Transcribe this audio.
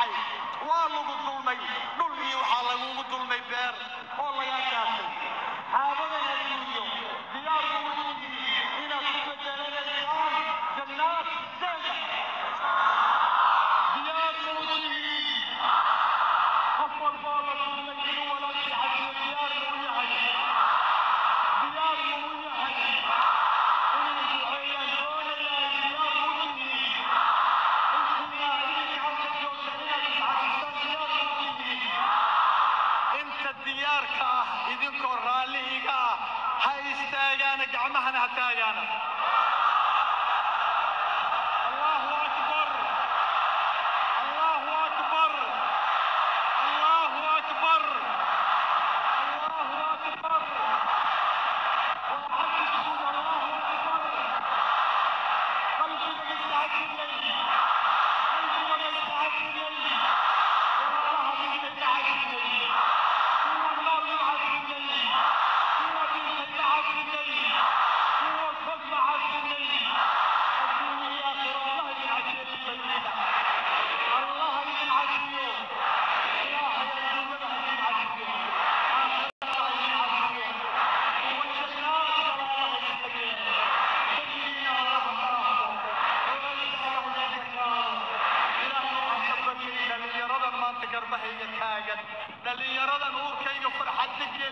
dhacay waa lagu dulmay dhul iyo waxaa lagugu dulmay beer oo laga gaashay xaabadan adduunyo diyaar u yihiin inaad ku bedelaysaan jannaad janna diyaar u yihiin qof walboo la dulmay inuu walaalkii xajiyo diyaar u yahay diyaar u yahay inay duceeyaan doonayaan diyaar u yihiin inta diyaarka ah idinkoo raallihiga ah ha istaagaana gacmahana ha taagaana allahu akbar allahu akbar allahu akbar allahu akbar وحدثوا الله أكبر قلبي مستعد إليه قلبي مستعد إليه والله مستعد إليه هو الله يبعث إليه هو بنت يبعث إليه هو الفضل يبعث إليه الدنيا آخر الله يبعث إليه الله يبعث إليه الله يبعث إليه قربهي تاجن دليل يرى نور كي يفرح الدنيا